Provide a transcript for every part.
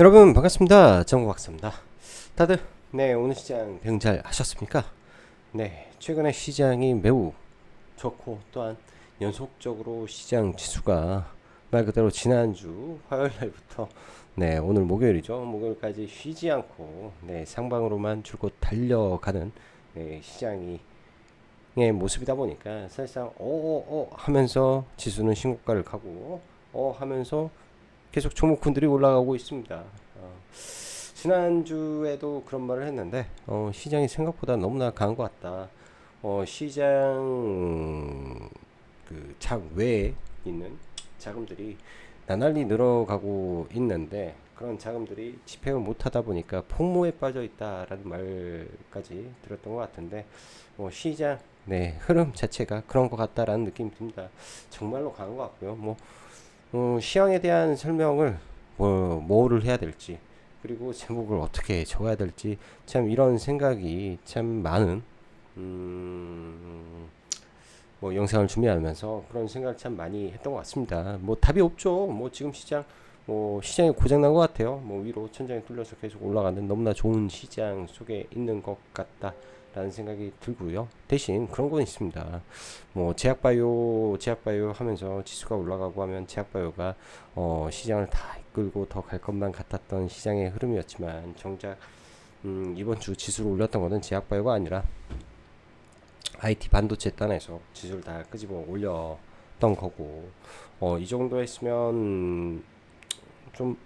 여러분 반갑습니다. 정국박사입니다. 다들 오늘 시장 대응 잘 하셨습니까? 최근에 시장이 매우 좋고 또한 연속적으로 시장 지수가 말 그대로 지난주 화요일 날부터 오늘 목요일이죠. 목요일까지 쉬지 않고 상방으로만 줄곧 달려가는 시장이 모습이다 보니까 사실상 하면서 지수는 신고가를 가고 하면서 계속 종목군들이 올라가고 있습니다. 지난주에도 그런 말을 했는데 시장이 생각보다 너무나 강한 것 같다. 시장 그 장외에 있는 자금들이 나날이 늘어가고 있는데 그런 자금들이 집행을 못하다 보니까 폭모에 빠져 있다라는 말까지 들었던 것 같은데 시장 흐름 자체가 그런 것 같다라는 느낌이 듭니다. 정말로 강한 것 같고요. 시황에 대한 설명을 뭐를 해야 될지 그리고 제목을 어떻게 적어야 될지 참 이런 생각이 참 많은 영상을 준비하면서 그런 생각을 참 많이 했던 것 같습니다. 답이 없죠. 지금 시장이 고장난 것 같아요. 위로 천장이 뚫려서 계속 올라가는 너무나 좋은 시장 속에 있는 것 같다라는 생각이 들고요. 대신 그런 건 있습니다. 제약바이오 하면서 지수가 올라가고 하면 제약바이오가 시장을 다 이끌고 더 갈 것만 같았던 시장의 흐름이었지만 정작 이번 주 지수를 올렸던 것은 제약바이오가 아니라 IT 반도체 단에서 지수를 다 끄집어 올렸던 거고 이 정도 했으면 좀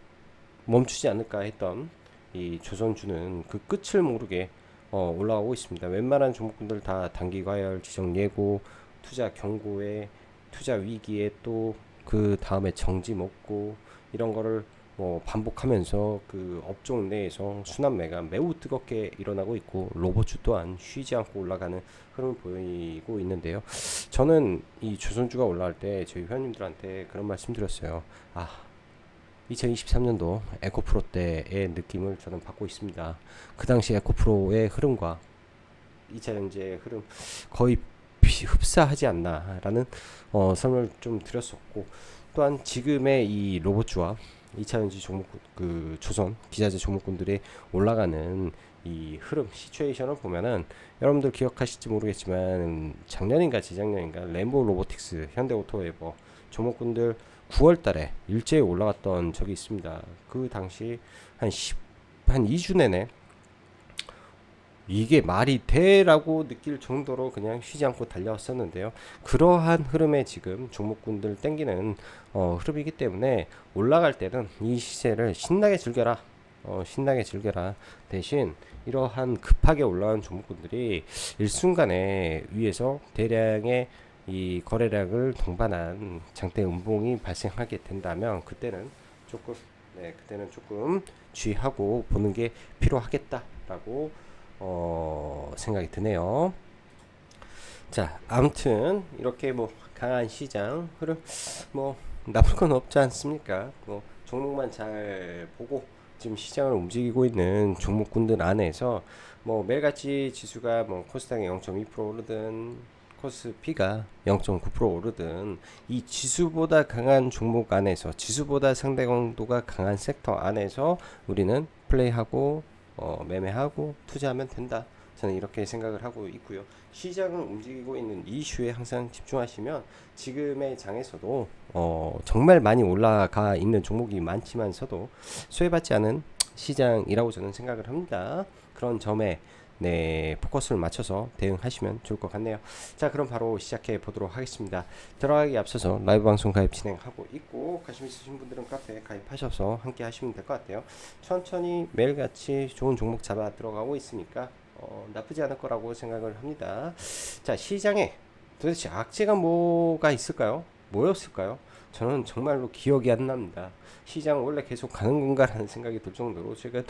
멈추지 않을까 했던 이 조선주는 그 끝을 모르게 올라가고 있습니다. 웬만한 종목군들 다 단기 과열, 지정 예고, 투자 경고에 투자 위기에 또 그 다음에 정지 먹고 이런 거를 반복하면서 그 업종 내에서 순환매가 매우 뜨겁게 일어나고 있고 로봇주 또한 쉬지 않고 올라가는 흐름을 보이고 있는데요. 저는 이 조선주가 올라갈 때 저희 회원님들한테 그런 말씀 드렸어요. 2023년도 에코프로 때의 느낌을 저는 받고 있습니다. 그 당시 에코프로의 흐름과 2차 전지의 흐름 거의 흡사하지 않나라는 설명을 좀 드렸었고 또한 지금의 이 로봇주와 2차 전지 종목 그 조선 기자재 종목군들이 올라가는 이 흐름 시츄에이션을 보면은 여러분들 기억하실지 모르겠지만 작년인가 재작년인가 램보 로보틱스 현대오토웨버 종목군들 9월 달에 일제히 올라갔던 적이 있습니다. 그 당시 한 2주 내내 이게 말이 돼라고 느낄 정도로 그냥 쉬지 않고 달려왔었는데요. 그러한 흐름에 지금 종목군들 땡기는 흐름이기 때문에 올라갈 때는 이 시세를 신나게 즐겨라. 신나게 즐겨라. 대신 이러한 급하게 올라온 종목군들이 일순간에 위에서 대량의 이 거래량을 동반한 장대 음봉이 발생하게 된다면 그때는 조금 주의하고 보는 게 필요하겠다라고 생각이 드네요. 자, 아무튼 이렇게 강한 시장 흐름 나쁠 건 없지 않습니까? 종목만 잘 보고 지금 시장을 움직이고 있는 종목군들 안에서 매일같이 지수가 코스닥이 0.2% 오르든 코스피가 0.9% 오르든 이 지수보다 강한 종목 안에서 지수보다 상대 강도가 강한 섹터 안에서 우리는 플레이하고 매매하고 투자하면 된다. 저는 이렇게 생각을 하고 있고요. 시장을 움직이고 있는 이슈에 항상 집중하시면 지금의 장에서도 정말 많이 올라가 있는 종목이 많지만서도 소외받지 않은 시장이라고 저는 생각을 합니다. 그런 점에 포커스를 맞춰서 대응하시면 좋을 것 같네요. 자, 그럼 바로 시작해 보도록 하겠습니다. 들어가기 앞서서 라이브 방송 가입 진행하고 있고 관심 있으신 분들은 카페에 가입하셔서 함께 하시면 될 것 같아요. 천천히 매일같이 좋은 종목 잡아 들어가고 있으니까 나쁘지 않을 거라고 생각을 합니다. 자, 시장에 도대체 악재가 뭐가 있을까요? 뭐였을까요? 저는 정말로 기억이 안 납니다. 시장은 원래 계속 가는 건가라는 생각이 들 정도로 최근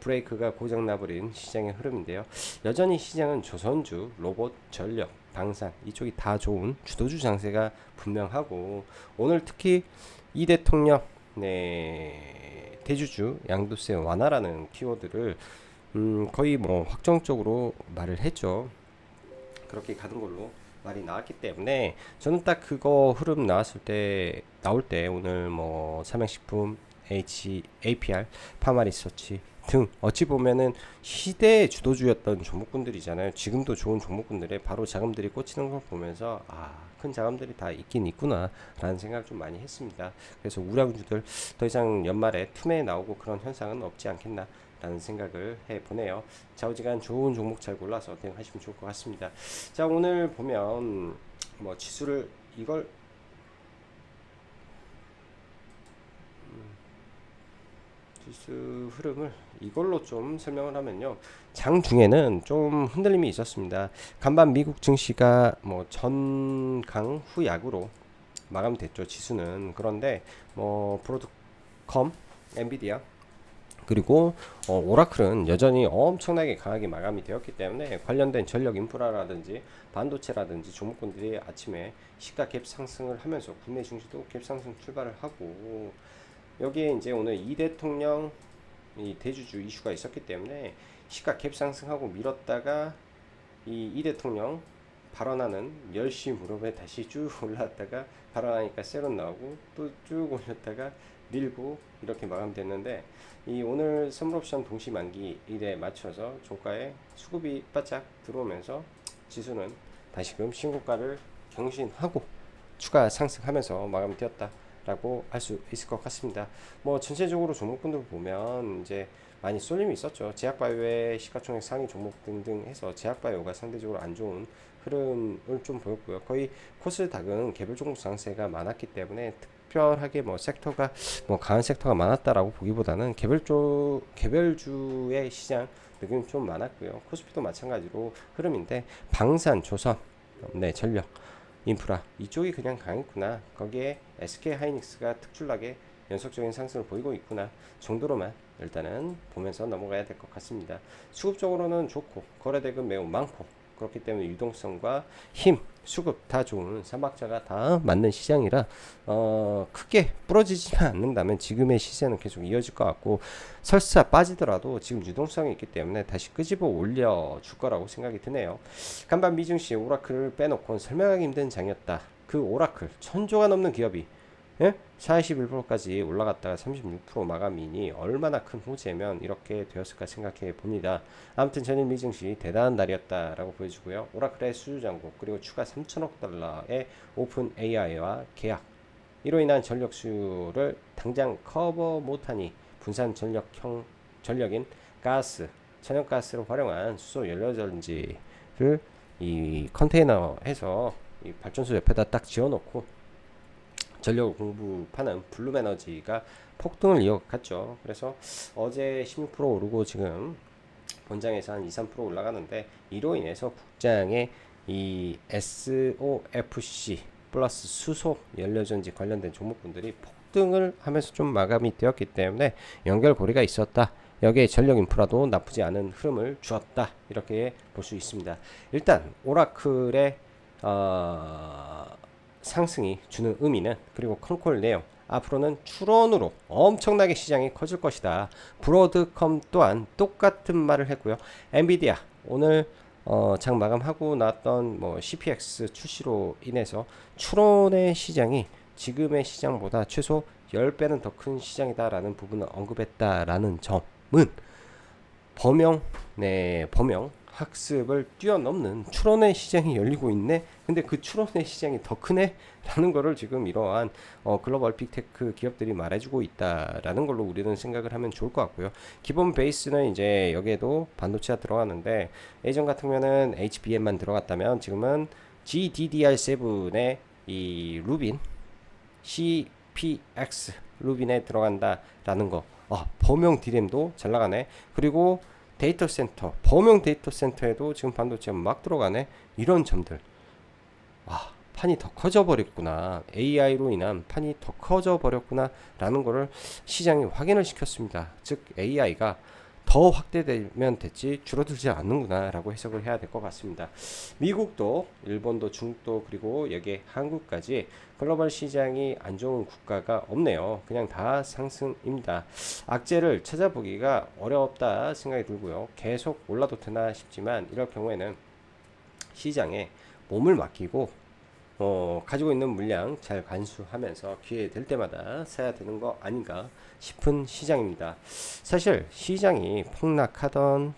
브레이크가 고장 나버린 시장의 흐름인데요. 여전히 시장은 조선주, 로봇, 전력, 방산 이쪽이 다 좋은 주도주 장세가 분명하고 오늘 특히 이 대통령 대주주 양도세 완화라는 키워드를 거의 확정적으로 말을 했죠. 그렇게 가는 걸로 말이 나왔기 때문에 저는 딱 그거 흐름 나올 때 오늘 삼양식품 APR, 파마리서치 등 어찌 보면은 시대의 주도주였던 종목군들이잖아요. 지금도 좋은 종목군들에 바로 자금들이 꽂히는 걸 보면서 큰 자금들이 다 있긴 있구나 라는 생각을 좀 많이 했습니다. 그래서 우량주들 더 이상 연말에 틈에 나오고 그런 현상은 없지 않겠나 라는 생각을 해보네요. 좌우지간 좋은 종목 잘 골라서 대응하시면 좋을 것 같습니다. 자, 오늘 보면 뭐 지수를 이걸 지수 흐름을 이걸로 좀 설명을 하면요, 장중에는 좀 흔들림이 있었습니다. 간밤 미국 증시가 뭐 전강 후약으로 마감됐죠, 지수는. 그런데 뭐 브로드컴, 엔비디아 그리고 오라클은 여전히 엄청나게 강하게 마감이 되었기 때문에 관련된 전력 인프라라든지 반도체라든지 종목군들이 아침에 시가 갭 상승을 하면서 국내 증시도 갭 상승 출발을 하고, 여기에 이제 오늘 이 대통령 이 대주주 이슈가 있었기 때문에 시가 갭 상승하고 밀었다가 이 대통령 발언하는 10시 무렵에 다시 쭉 올라왔다가 발언하니까 세론 나오고 또 쭉 올렸다가 밀고 이렇게 마감됐는데, 이 오늘 선물옵션 동시 만기 일에 맞춰서 종가에 수급이 바짝 들어오면서 지수는 다시금 신고가를 경신하고 추가 상승하면서 마감되었다 라고 할 수 있을 것 같습니다. 뭐 전체적으로 종목군들 보면 이제 많이 쏠림이 있었죠. 제약바이오의 시가총액 상위 종목 등등 해서 제약바이오가 상대적으로 안 좋은 흐름을 좀 보였고요. 거의 코스닥은 개별 종목 상세가 많았기 때문에 특별하게 뭐 섹터가 뭐 강한 섹터가 많았다라고 보기보다는 개별주의 시장 느낌이 좀 많았고요. 코스피도 마찬가지로 흐름인데 방산, 조선, 전력, 인프라 이쪽이 그냥 강했구나, 거기에 SK하이닉스가 특출나게 연속적인 상승을 보이고 있구나 정도로만 일단은 보면서 넘어가야 될 것 같습니다. 수급적으로는 좋고 거래대금 매우 많고 그렇기 때문에 유동성과 힘, 수급 다 좋은 삼박자가 다 맞는 시장이라 크게 부러지지만 않는다면 지금의 시세는 계속 이어질 것 같고, 설사 빠지더라도 지금 유동성이 있기 때문에 다시 끄집어 올려줄 거라고 생각이 드네요. 간밤 미증시 오라클을 빼놓고는 설명하기 힘든 장이었다. 그 오라클 천조가 넘는 기업이 41%까지 올라갔다가 36% 마감이니 얼마나 큰 호재면 이렇게 되었을까 생각해 봅니다. 아무튼 전일 미증시 대단한 날이었다라고 보여주고요. 오라클의 수주 잔고 그리고 추가 3천억 달러의 오픈 AI와 계약, 이로 인한 전력 수요를 당장 커버 못하니 분산 전력인 가스, 천연가스를 활용한 수소 연료전지를 이 컨테이너해서 이 발전소 옆에다 딱 지어놓고 전력을 공급하는 블룸에너지가 폭등을 이어갔죠. 그래서 어제 16% 오르고 지금 본장에서 한 2, 3% 올라가는데, 이로 인해서 국장의 이 SOFC 플러스 수소 연료전지 관련된 종목군들이 폭등을 하면서 좀 마감이 되었기 때문에 연결고리가 있었다. 여기에 전력 인프라도 나쁘지 않은 흐름을 주었다. 이렇게 볼 수 있습니다. 일단 오라클의 상승이 주는 의미는, 그리고 컨콜 내용, 앞으로는 추론으로 엄청나게 시장이 커질 것이다. 브로드컴 또한 똑같은 말을 했고요. 엔비디아 오늘 장 마감하고 나왔던 뭐 CPX 출시로 인해서 추론의 시장이 지금의 시장보다 최소 10배는 더 큰 시장이다라는 부분을 언급했다라는 점은 범용 학습을 뛰어넘는 추론의 시장이 열리고 있네. 근데 그 추론의 시장이 더 크네 라는 거를 지금 이러한 글로벌 빅테크 기업들이 말해주고 있다라는 걸로 우리는 생각을 하면 좋을 것 같고요. 기본 베이스는 이제 여기에도 반도체가 들어가는데, 예전 같으면은 HBM만 들어갔다면 지금은 GDDR7의 이 루빈 CPX 루빈에 들어간다라는 거. 범용 디램도 잘 나가네. 그리고 데이터 센터, 범용 데이터 센터에도 지금 반도체가 막 들어가네. 이런 점들. 판이 더 커져 버렸구나. AI로 인한 판이 더 커져 버렸구나 라는 거를 시장이 확인을 시켰습니다. 즉 AI가 더 확대되면 됐지 줄어들지 않는구나 라고 해석을 해야 될 것 같습니다. 미국도, 일본도, 중국도, 그리고 여기에 한국까지 글로벌 시장이 안 좋은 국가가 없네요. 그냥 다 상승입니다. 악재를 찾아보기가 어렵다 생각이 들고요. 계속 올라도 되나 싶지만, 이럴 경우에는 시장에 몸을 맡기고 가지고 있는 물량 잘 관수하면서 기회 될 때마다 사야 되는 거 아닌가 싶은 시장입니다. 사실 시장이 폭락하던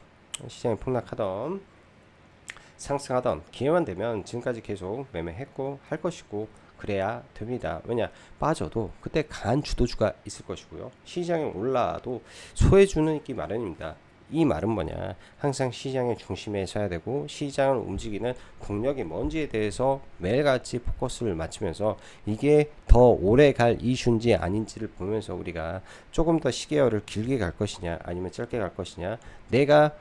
상승하던 기회만 되면 지금까지 계속 매매했고 할 것이고 그래야 됩니다. 왜냐 빠져도 그때 강한 주도주가 있을 것이고요. 시장이 올라도 소외주는 있기 마련입니다. 이 말은 뭐냐 항상 시장의 중심에 서야 되고 시장을 움직이는 동력이 뭔지에 대해서 매일같이 포커스를 맞추면서 이게 더 오래 갈 이슈인지 아닌지를 보면서 우리가 조금 더 시계열을 길게 갈 것이냐 아니면 짧게 갈 것이냐 내가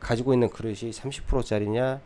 가지고 있는 그릇이 30%짜리냐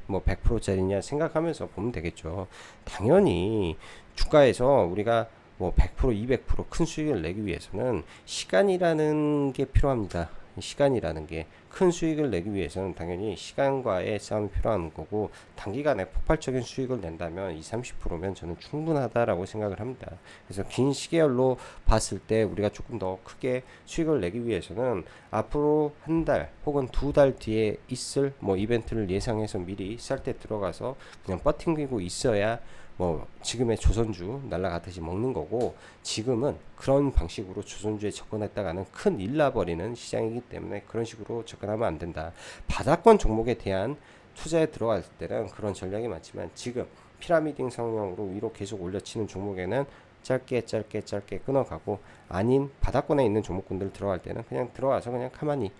뭐 100%짜리냐 생각하면서 보면 되겠죠. 당연히 주가에서 우리가 뭐 100%, 200%큰 수익을 내기 위해서는 시간이라는 게 필요합니다. 시간이라는 게 큰 수익을 내기 위해서는 당연히 시간과의 싸움이 필요한 거고 단기간에 폭발적인 수익을 낸다면 2, 30%면 저는 충분하다라고 생각을 합니다. 그래서 긴 시계열로 봤을 때 우리가 조금 더 크게 수익을 내기 위해서는 앞으로 한 달 혹은 2달 뒤에 있을 뭐 이벤트를 예상해서 미리 쌀 때 들어가서 그냥 버팅기고 있어야 뭐 지금의 조선주 날라가듯이 먹는 거고 지금은 그런 방식으로 조선주에 접근했다가는 큰 일 나버리는 시장이기 때문에 그런 식으로 접근하면 안 된다. 바닥권 종목에 대한 투자에 들어갈 때는 그런 전략이 맞지만 지금 피라미딩 성형으로 위로 계속 올려치는 종목에는 짧게 끊어가고 아닌 바닥권에 있는 종목군들 들어갈 때는 그냥 들어가서 그냥 가만히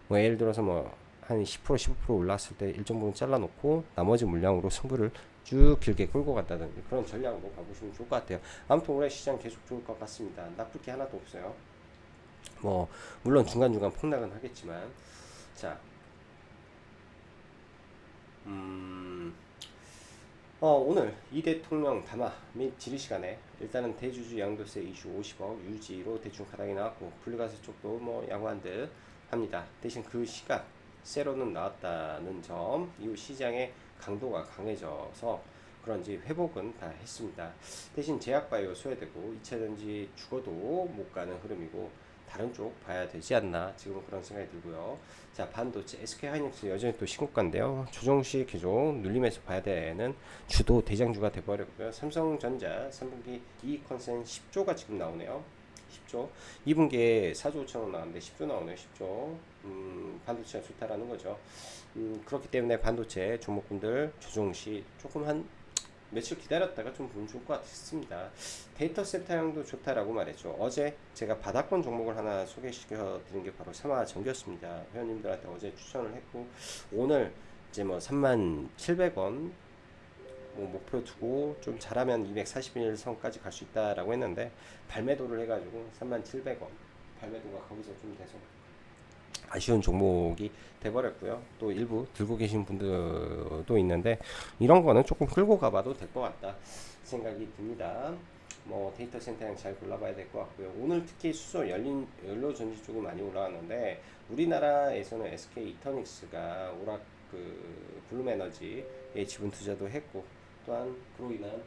뭐 예를 들어서 뭐 한 10% 15% 올랐을 때 일정 부분 잘라놓고 나머지 물량으로 승부를 쭉 길게 끌고 간다는 그런 전략으로 가보시면 좋을 것 같아요. 아무튼 올해 시장 계속 좋을 것 같습니다. 나쁠 게 하나도 없어요. 뭐 물론 중간중간 폭락은 하겠지만 자 오늘 이 대통령 담화 및 질의 시간에 일단은 대주주 양도세 이슈 50억 유지로 대충 가닥이 나왔고 분리과세 쪽도 뭐 양호한 듯 합니다. 대신 그 시각 세로는 나왔다는 점 이후 시장의 강도가 강해져서 그런지 회복은 다 했습니다. 대신 제약바이오 소외되고 2차전지 죽어도 못 가는 흐름이고 다른 쪽 봐야 되지 않나 지금 그런 생각이 들고요. 자 반도체 SK하이닉스 여전히 또 신고가인데요. 조정시 계속 눌림에서 봐야 되는 주도 대장주가 돼버렸고요. 삼성전자 3분기 이익 컨센 10조가 지금 나오네요. 10조 2분기에 4조 5천원 나왔는데 10조 나오네요. 10조 반도체가 좋다라는 거죠. 그렇기 때문에 반도체 종목군들 조정시 조금 한 며칠 기다렸다가 좀 보면 좋을 것 같습니다. 데이터 센터형도 좋다라고 말했죠. 어제 제가 바닥권 종목을 하나 소개시켜 드린 게 바로 삼화전기였습니다. 회원님들한테 어제 추천을 했고 오늘 이제 뭐 37,700원 뭐 목표 두고 좀 잘하면 241 선까지 갈 수 있다라고 했는데 발매도를 해가지고 37,700원 발매도가 거기서 좀 돼서 아쉬운 종목이 돼버렸고요. 또 일부 들고 계신 분들도 있는데 이런 거는 조금 끌고 가봐도 될 것 같다 생각이 듭니다. 뭐 데이터 센터랑 잘 골라봐야 될 것 같고요. 오늘 특히 수소 연료전지 쪽이 많이 올라왔는데 우리나라에서는 SK 이터닉스가 오락 블룸에너지에 지분 투자도 했고 또한 그로 인한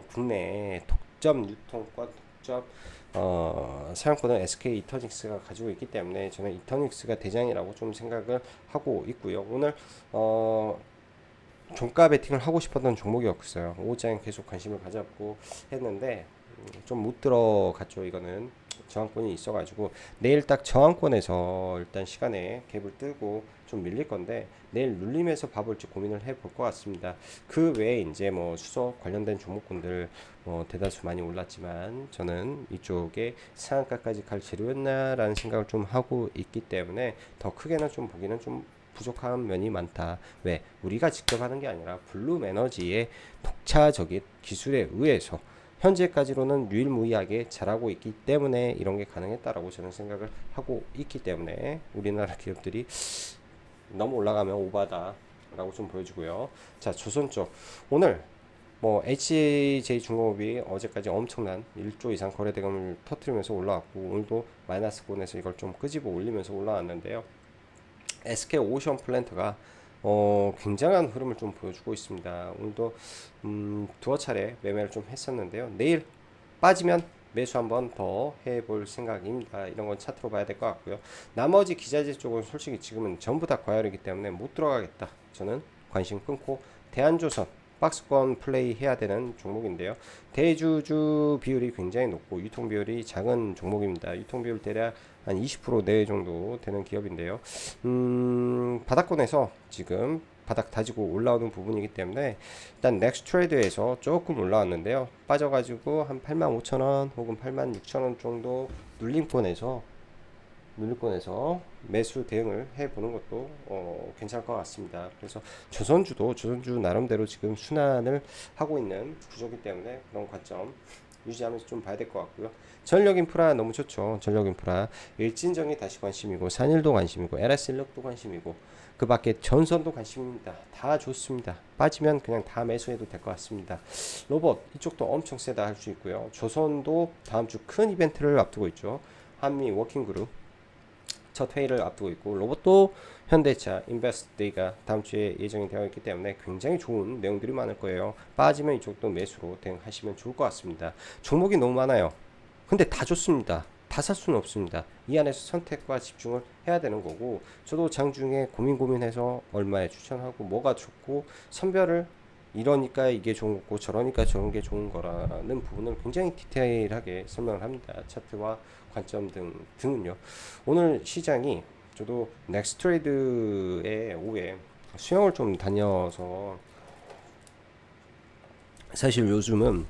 국내 독점 유통권 독점 사용권은 SK 이터닉스가 가지고 있기 때문에 저는 이터닉스가 대장이라고 좀 생각을 하고 있고요. 오늘 종가 베팅을 하고 싶었던 종목이었어요. 오후장에 계속 관심을 가졌고 했는데 좀 못 들어갔죠. 이거는 저항권이 있어가지고 내일 딱 저항권에서 일단 시간에 갭을 뜨고 좀 밀릴 건데 내일 눌림에서 봐볼지 고민을 해볼 것 같습니다. 그 외에 이제 뭐 수소 관련된 종목군들 뭐 대다수 많이 올랐지만 저는 이쪽에 상한가까지 갈 재료였나라는 생각을 좀 하고 있기 때문에 더 크게는 좀 보기는 좀 부족한 면이 많다. 왜? 우리가 직접 하는 게 아니라 블룸 에너지의 독자적인 기술에 의해서 현재까지로는 유일무이하게 잘하고 있기 때문에 이런 게 가능했다라고 저는 생각을 하고 있기 때문에 우리나라 기업들이 너무 올라가면 오바다라고 좀 보여주고요. 자, 조선 쪽 오늘 뭐 HJ중공업이 어제까지 엄청난 1조 이상 거래대금을 터뜨리면서 올라왔고 오늘도 마이너스권에서 이걸 좀 끄집어 올리면서 올라왔는데요. SK 오션 플랜트가 굉장한 흐름을 좀 보여주고 있습니다. 오늘도 두어 차례 매매를 좀 했었는데요. 내일 빠지면 매수 한번 더 해볼 생각입니다. 이런 건 차트로 봐야 될 것 같고요. 나머지 기자재 쪽은 솔직히 지금은 전부 다 과열이기 때문에 못 들어가겠다. 저는 관심 끊고 대한조선 박스권 플레이 해야 되는 종목인데요. 대주주 비율이 굉장히 높고 유통 비율이 작은 종목입니다. 유통 비율 대략 한 20% 내외 정도 되는 기업인데요. 바닥권에서 지금 바닥 다지고 올라오는 부분이기 때문에 일단 넥스트레이드에서 조금 올라왔는데요. 빠져가지고 한 85,000원 혹은 86,000원 정도 눌림권에서 매수 대응을 해보는 것도 괜찮을 것 같습니다. 그래서 조선주 나름대로 지금 순환을 하고 있는 구조이기 때문에 그런 관점 유지하면서 좀 봐야 될 것 같고요. 전력인프라 너무 좋죠. 전력인프라 일진정이 다시 관심이고 산일도 관심이고 LS인력도 관심이고 그 밖에 전선도 관심입니다. 다 좋습니다. 빠지면 그냥 다 매수해도 될 것 같습니다. 로봇 이쪽도 엄청 세다 할 수 있고요. 조선도 다음 주 큰 이벤트를 앞두고 있죠. 한미 워킹그룹 첫 회의를 앞두고 있고 로봇도 현대차 인베스트데이가 다음 주에 예정이 되어 있기 때문에 굉장히 좋은 내용들이 많을 거예요. 빠지면 이쪽도 매수로 대응하시면 좋을 것 같습니다. 종목이 너무 많아요. 근데 다 좋습니다. 다 살 수는 없습니다. 이 안에서 선택과 집중을 해야 되는 거고 저도 장중에 고민해서 얼마에 추천하고 뭐가 좋고 선별을 이러니까 이게 좋은 거고 저러니까 저런 게 좋은 거라는 부분을 굉장히 디테일하게 설명을 합니다. 차트와 관점 등은요. 오늘 시장이 저도 넥스트레이드의 오후에 수영을 좀 다녀서 사실 요즘은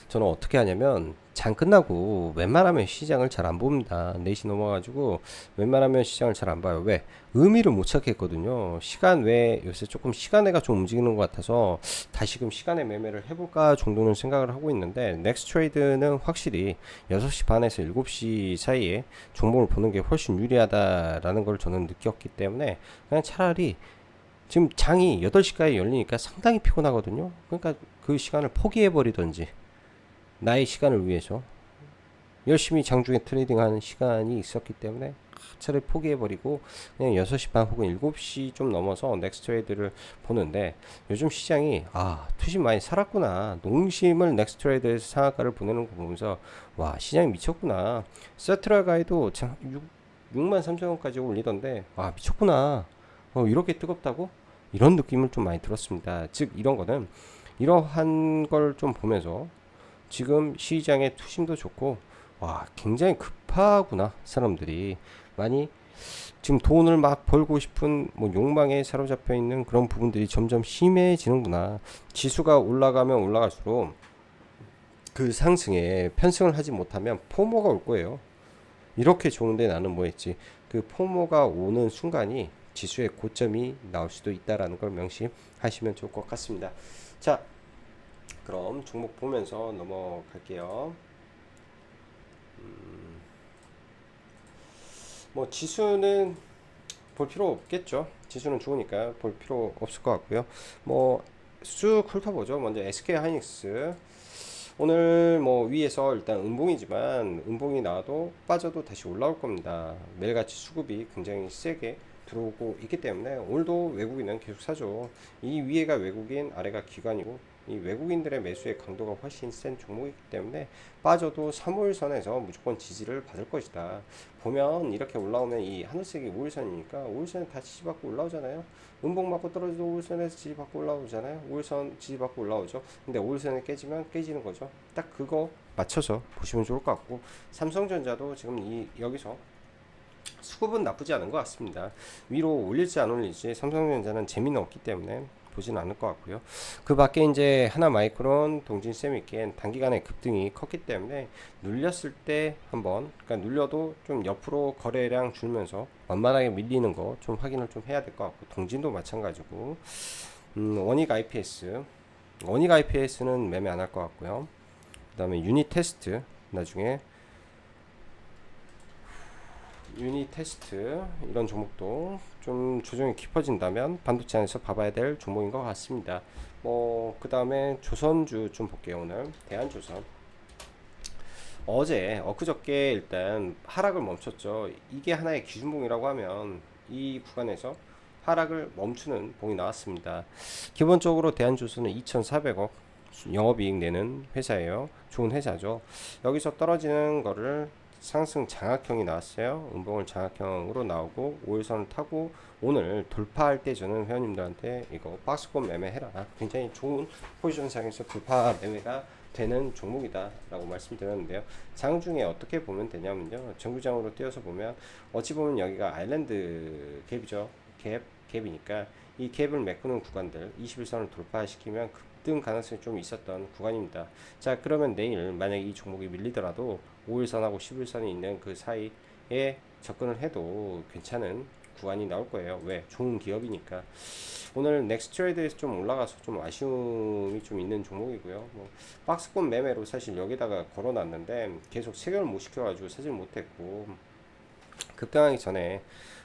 저는 어떻게 하냐면 장 끝나고 웬만하면 시장을 잘 안 봅니다. 4시 넘어가지고 웬만하면 시장을 잘 안 봐요. 왜? 의미를 못 찾겠거든요. 시간 외에 요새 조금 시간외가 좀 움직이는 것 같아서 다시금 시간에 매매를 해볼까 정도는 생각을 하고 있는데 넥스트레이드는 확실히 6시 반에서 7시 사이에 종목을 보는 게 훨씬 유리하다라는 걸 저는 느꼈기 때문에 그냥 차라리 지금 장이 8시까지 열리니까 상당히 피곤하거든요. 그러니까 그 시간을 포기해버리던지 나의 시간을 위해서 열심히 장중에 트레이딩하는 시간이 있었기 때문에 차라리 포기해버리고 그냥 6시 반 혹은 7시 좀 넘어서 넥스트레이드를 보는데 요즘 시장이 투심 많이 살았구나. 농심을 넥스트레이드에서 상한가를 보내는 거 보면서 와 시장이 미쳤구나. 세트라가이도 63,000원까지 올리던데 미쳤구나. 이렇게 뜨겁다고? 이런 느낌을 좀 많이 들었습니다. 즉 이런 거는 이러한 걸 좀 보면서 지금 시장의 투심도 좋고 굉장히 급하구나. 사람들이 많이 지금 돈을 막 벌고 싶은 욕망에 사로잡혀 있는 그런 부분들이 점점 심해지는구나. 지수가 올라가면 올라갈수록 그 상승에 편승을 하지 못하면 포모가 올 거예요. 이렇게 좋은데 나는 뭐 했지. 그 포모가 오는 순간이 지수의 고점이 나올 수도 있다라는 걸 명심하시면 좋을 것 같습니다. 자, 그럼 종목 보면서 넘어갈게요. 지수는 볼 필요 없겠죠. 지수는 좋으니까 볼 필요 없을 것 같고요. 쑥 훑어보죠. 먼저 SK 하이닉스. 오늘 위에서 일단 음봉이지만 음봉이 나와도 빠져도 다시 올라올 겁니다. 매일같이 수급이 굉장히 세게 들어오고 있기 때문에 오늘도 외국인은 계속 사죠. 이 위에가 외국인, 아래가 기관이고 이 외국인들의 매수의 강도가 훨씬 센 종목이기 때문에 빠져도 3호일선에서 무조건 지지를 받을 것이다. 보면 이렇게 올라오면 이 하늘색이 5일선이니까 5일선에 다 지지받고 올라오잖아요. 음봉 맞고 떨어져도 5일선에서 지지받고 올라오잖아요. 5일선 지지받고 올라오죠. 근데 5일선에 깨지면 깨지는 거죠. 딱 그거 맞춰서 보시면 좋을 것 같고 삼성전자도 지금 여기서 수급은 나쁘지 않은 것 같습니다. 위로 올릴지 안 올릴지 삼성전자는 재미는 없기 때문에 보지는 않을 것 같고요. 그 밖에 이제 하나마이크론, 동진세미켄 단기간에 급등이 컸기 때문에 눌렸을 때 한번 그러니까 눌려도 좀 옆으로 거래량 줄면서 완만하게 밀리는 거 좀 확인을 좀 해야 될 것 같고 동진도 마찬가지고 원익 IPS는 매매 안 할 것 같고요. 그 다음에 유니테스트 나중에 유니테스트 이런 종목도 좀 조정이 깊어진다면 반도체 안에서 봐봐야 될 종목인 것 같습니다. 그 다음에 조선주 좀 볼게요. 오늘 대한조선 엊그저께 일단 하락을 멈췄죠. 이게 하나의 기준봉이라고 하면 이 구간에서 하락을 멈추는 봉이 나왔습니다. 기본적으로 대한조선은 2,400억 영업이익 내는 회사예요. 좋은 회사죠. 여기서 떨어지는 거를 상승 장악형이 나왔어요. 음봉을 장악형으로 나오고 5일선을 타고 오늘 돌파할 때 저는 회원님들한테 이거 박스권 매매해라, 굉장히 좋은 포지션상에서 돌파 매매가 되는 종목이다 라고 말씀드렸는데요. 장중에 어떻게 보면 되냐면요, 정규장으로 띄어서 보면 어찌 보면 여기가 아일랜드 갭이죠. 갭이니까 이 갭을 메꾸는 구간들 21선을 돌파시키면 급등 가능성이 좀 있었던 구간입니다. 자, 그러면 내일 만약 이 종목이 밀리더라도 5일선하고 11선이 있는 그 사이에 접근을 해도 괜찮은 구간이 나올 거예요. 왜? 좋은 기업이니까. 오늘 넥스트레이드에서 좀 올라가서 좀 아쉬움이 좀 있는 종목이고요. 뭐 박스권 매매로 사실 여기다가 걸어놨는데 계속 체결 못 시켜가지고 사질 못했고, 급등하기 전에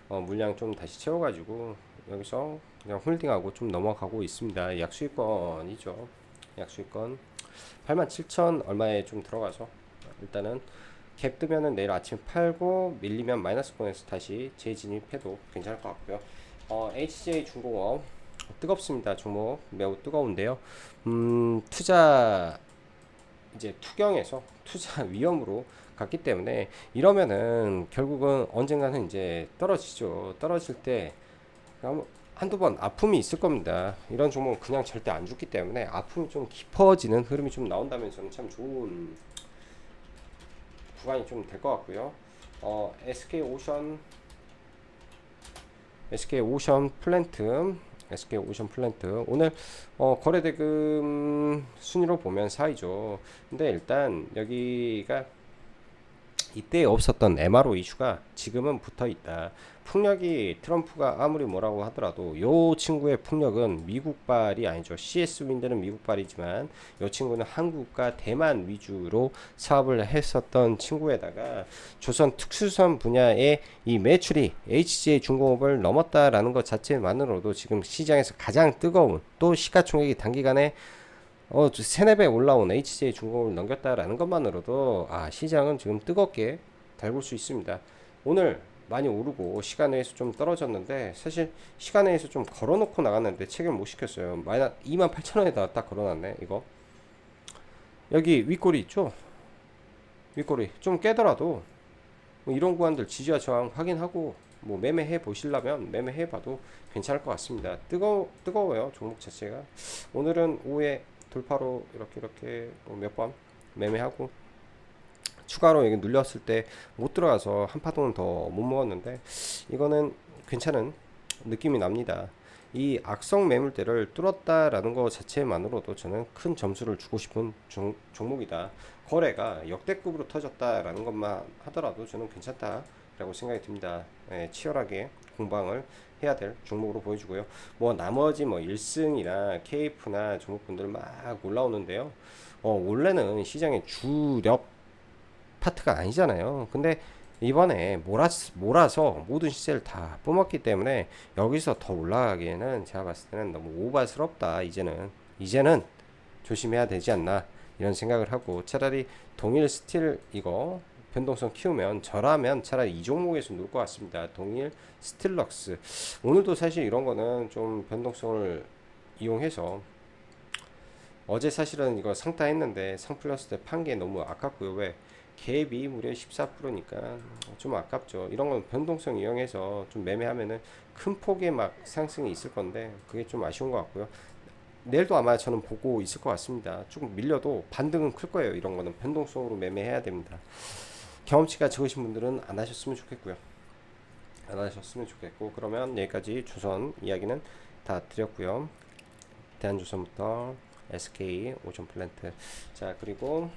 물량 좀 다시 채워가지고 여기서 그냥 홀딩하고 좀 넘어가고 있습니다. 약수익권이죠. 약수익권 87,000 얼마에 좀 들어가서 일단은 갭 뜨면은 내일 아침 팔고 밀리면 마이너스권에서 다시 재진입해도 괜찮을 것 같고요. HJ 중공업 뜨겁습니다. 종목 매우 뜨거운데요. 투자 이제 투경에서 투자 위험으로 갔기 때문에 이러면은 결국은 언젠가는 이제 떨어지죠. 떨어질 때 한두 번 아픔이 있을 겁니다. 이런 종목은 그냥 절대 안 죽기 때문에 아픔이 좀 깊어지는 흐름이 좀 나온다면 저는 참 좋은 구간이 좀 될 것 같고요. SK오션 플랜트 오늘 거래대금 순위로 보면 4위죠. 근데 일단 여기가 이때 없었던 MRO 이슈가 지금은 붙어 있다. 풍력이 트럼프가 아무리 뭐라고 하더라도 요 친구의 풍력은 미국발이 아니죠. CS 윈드는 미국발이지만 요 친구는 한국과 대만 위주로 사업을 했었던 친구에다가 조선 특수선 분야의 이 매출이 HJ 중공업을 넘었다라는 것 자체만으로도 지금 시장에서 가장 뜨거운, 또 시가총액이 단기간에 세네 배 올라온 HJ 중공업을 넘겼다라는 것만으로도 시장은 지금 뜨겁게 달굴 수 있습니다. 오늘 많이 오르고 시간 내에서 좀 떨어졌는데, 사실 시간 내에서 좀 걸어놓고 나갔는데 체결 못 시켰어요. 마이너스 28,000원에다 딱 걸어놨네. 이거 여기 윗꼬리 있죠? 윗꼬리 좀 깨더라도 뭐 이런 구간들 지지와 저항 확인하고 뭐 매매해 보시려면 매매해 봐도 괜찮을 것 같습니다. 뜨거워요 종목 자체가. 오늘은 오후에 돌파로 이렇게 몇 번 매매하고 추가로 여기 눌렸을 때 못 들어가서 한 파동은 더 못 먹었는데 이거는 괜찮은 느낌이 납니다. 이 악성 매물대를 뚫었다라는 것 자체만으로도 저는 큰 점수를 주고 싶은 종목이다. 거래가 역대급으로 터졌다라는 것만 하더라도 저는 괜찮다라고 생각이 듭니다. 치열하게 공방을 해야 될 종목으로 보여주고요. 뭐 나머지 뭐 1승이나 KF나 종목분들 막 올라오는데요. 원래는 시장의 주력 파트가 아니잖아요. 근데 이번에 몰아서 모든 시세를 다 뿜었기 때문에 여기서 더 올라가기에는 제가 봤을 때는 너무 오바스럽다. 이제는 조심해야 되지 않나 이런 생각을 하고, 차라리 동일 스틸 이거 변동성 키우면 저라면 차라리 이 종목에서 놀 것 같습니다. 동일 스틸럭스 오늘도 사실 이런 거는 좀 변동성을 이용해서 어제 사실은 이거 상타 했는데 상 플러스 때 판 게 너무 아깝고요. 왜? 갭이 무려 14%니까 좀 아깝죠. 이런 건 변동성 이용해서 좀 매매하면은 큰 폭의 막 상승이 있을 건데 그게 좀 아쉬운 것 같고요. 내일도 아마 저는 보고 있을 것 같습니다. 조금 밀려도 반등은 클 거예요. 이런 거는 변동성으로 매매해야 됩니다. 경험치가 적으신 분들은 안 하셨으면 좋겠고요. 안 하셨으면 좋겠고, 그러면 여기까지 조선 이야기는 다 드렸고요. 대한조선부터 SK 오션 플랜트. 자, 그리고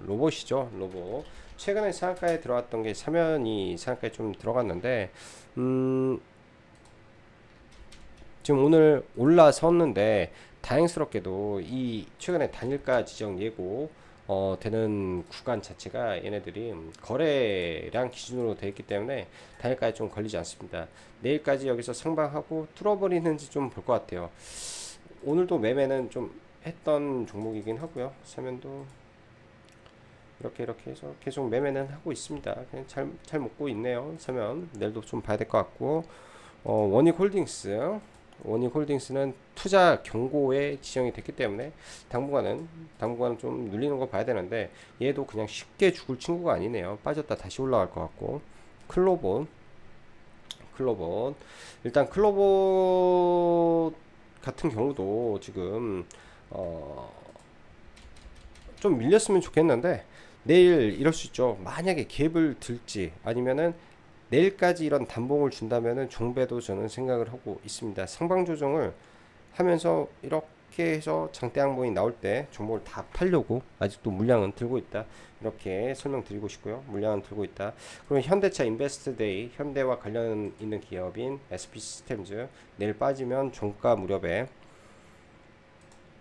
로봇이죠. 로봇. 최근에 상한가에 들어왔던 게 사면이 상한가에 좀 들어갔는데 지금 오늘 올라섰는데 다행스럽게도 이 최근에 단일가 지정 예고 되는 구간 자체가 얘네들이 거래량 기준으로 되어 있기 때문에 단일가에 좀 걸리지 않습니다. 내일까지 여기서 상방하고 뚫어버리는지 좀 볼 것 같아요. 오늘도 매매는 좀 했던 종목이긴 하고요. 사면도 이렇게 해서 계속 매매는 하고 있습니다. 그냥 잘 먹고 있네요. 사면 내일도 좀 봐야 될 것 같고, 원익홀딩스 원익홀딩스는 투자 경고에 지정이 됐기 때문에 당분간은 좀 눌리는 거 봐야 되는데, 얘도 그냥 쉽게 죽을 친구가 아니네요. 빠졌다 다시 올라갈 것 같고. 클로본 일단 클로본 같은 경우도 지금 좀 밀렸으면 좋겠는데, 내일 이럴 수 있죠. 만약에 갭을 들지 아니면은 내일까지 이런 단봉을 준다면은 종배도 저는 생각을 하고 있습니다. 상방 조정을 하면서 이렇게 해서 장대 항목이 나올 때 종목을 다 팔려고 아직도 물량은 들고 있다, 이렇게 설명드리고 싶고요. 물량은 들고 있다. 그러면 현대차 인베스트데이, 현대와 관련 있는 기업인 SP 시스템즈 내일 빠지면 종가 무렵에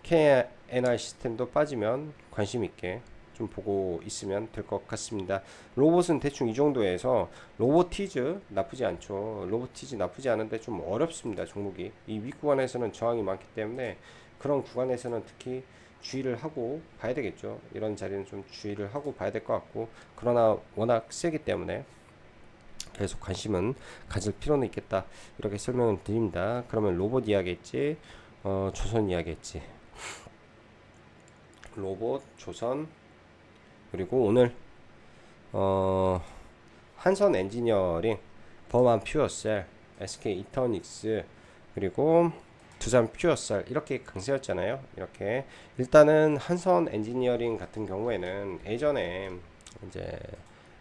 KNR 시스템도 빠지면 관심 있게 좀 보고 있으면 될 것 같습니다. 로봇은 대충 이 정도에서, 로보티즈 나쁘지 않죠. 로보티즈 나쁘지 않은데 좀 어렵습니다. 종목이 이 윗구간에서는 저항이 많기 때문에 그런 구간에서는 특히 주의를 하고 봐야 되겠죠. 이런 자리는 좀 주의를 하고 봐야 될 것 같고, 그러나 워낙 세기 때문에 계속 관심은 가질 필요는 있겠다, 이렇게 설명을 드립니다. 그러면 로봇 이야기했지, 조선 이야기했지. 로봇, 조선, 그리고 오늘 한선 엔지니어링, 범한 퓨어셀, SK 이터닉스, 그리고 두산 퓨어셀, 이렇게 강세였잖아요. 이렇게 일단은 한선 엔지니어링 같은 경우에는 예전에 이제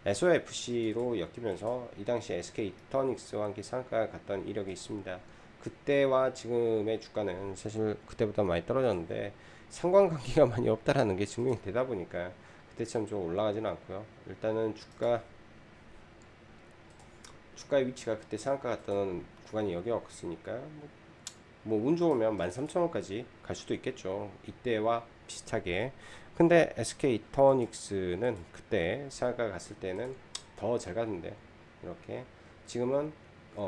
SOFC로 엮이면서 이 당시 SK 이터닉스와 함께 상가가 갔던 이력이 있습니다. 그때와 지금의 주가는 사실 그때보다 많이 떨어졌는데 상관관계가 많이 없다라는 게 증명이 되다 보니까 그때처럼 좀 올라가지는 않고요. 일단은 주가의 위치가 그때 상한가 갔던 구간이 여기 왔으니까 뭐 운 좋으면 13,000원까지 갈 수도 있겠죠. 이때와 비슷하게. 근데 SK 이터닉스는 그때 상한가 갔을 때는 더 잘 갔는데, 이렇게 지금은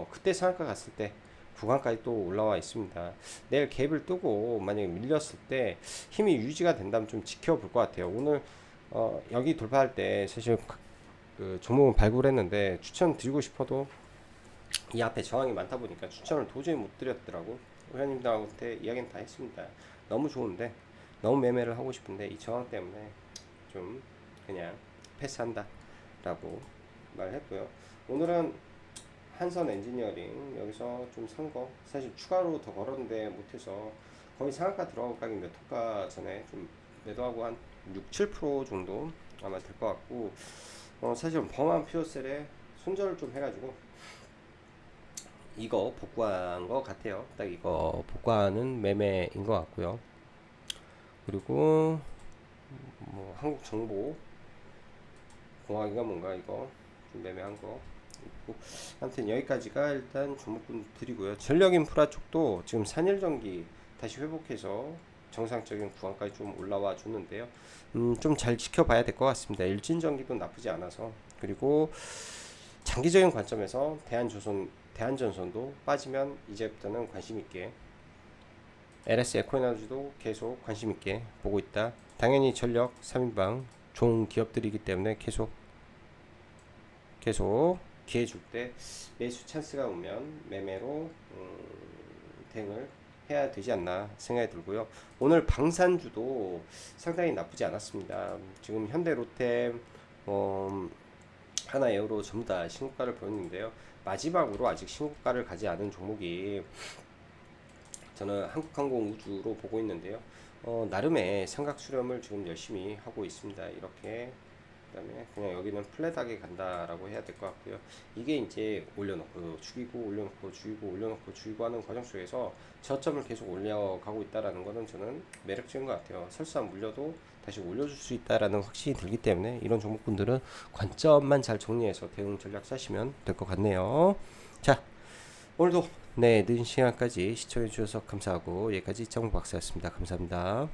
그때 상한가 갔을 때 구간까지 또 올라와 있습니다. 내일 갭을 뜨고 만약에 밀렸을 때 힘이 유지가 된다면 좀 지켜볼 것 같아요. 오늘 여기 돌파할 때 사실 그 종목은 발굴했는데 추천 드리고 싶어도 이 앞에 저항이 많다 보니까 추천을 도저히 못 드렸더라고. 회원님들한테 이야기는 다 했습니다. 너무 좋은데, 너무 매매를 하고 싶은데 이 저항 때문에 좀 그냥 패스한다 라고 말했고요. 오늘은 한선 엔지니어링 여기서 좀 산 거, 사실 추가로 더 걸었는데 못해서 거의 상한가 들어가기 몇 호가 전에 좀 매도하고 한 6, 7% 정도 아마 될 것 같고, 사실 범한 퓨어셀에 손절을 좀 해가지고 이거 복구한 것 같아요. 딱 이거 복구하는 매매인 것 같고요. 그리고 뭐 한국정보 공학이가 뭔가 이거 좀 매매한 거 있고, 아무튼 여기까지가 일단 종목군 드리고요. 전력인프라 쪽도 지금 산일전기 다시 회복해서 정상적인 구간까지 좀 올라와 주는데요. 좀 잘 지켜봐야 될 것 같습니다. 일진전기도 나쁘지 않아서. 그리고 장기적인 관점에서 대한전선도 빠지면 이제부터는 관심 있게, LS 에코에너지도 계속 관심 있게 보고 있다. 당연히 전력 3인방 좋은 기업들이기 때문에 계속 기회 줄 때 매수 찬스가 오면 매매로 대응을 해야 되지 않나 생각이 들고요. 오늘 방산주도 상당히 나쁘지 않았습니다. 지금 현대, 롯데, 하나에어로 전부 다 신고가를 보였는데요. 마지막으로 아직 신고가를 가지 않은 종목이 저는 한국항공우주로 보고 있는데요. 나름의 삼각 수렴을 지금 열심히 하고 있습니다. 이렇게. 그다음에 그냥 여기는 플랫하게 간다라고 해야 될 것 같고요. 이게 이제 올려놓고 죽이고 올려놓고 죽이고 올려놓고 죽이고 하는 과정 속에서 저점을 계속 올려가고 있다라는 거는 저는 매력적인 것 같아요. 설사 물려도 다시 올려줄 수 있다라는 확신이 들기 때문에 이런 종목군들은 관점만 잘 정리해서 대응 전략 짜시면 될 것 같네요. 자, 오늘도 늦은 시간까지 시청해 주셔서 감사하고, 여기까지 정박사였습니다. 감사합니다.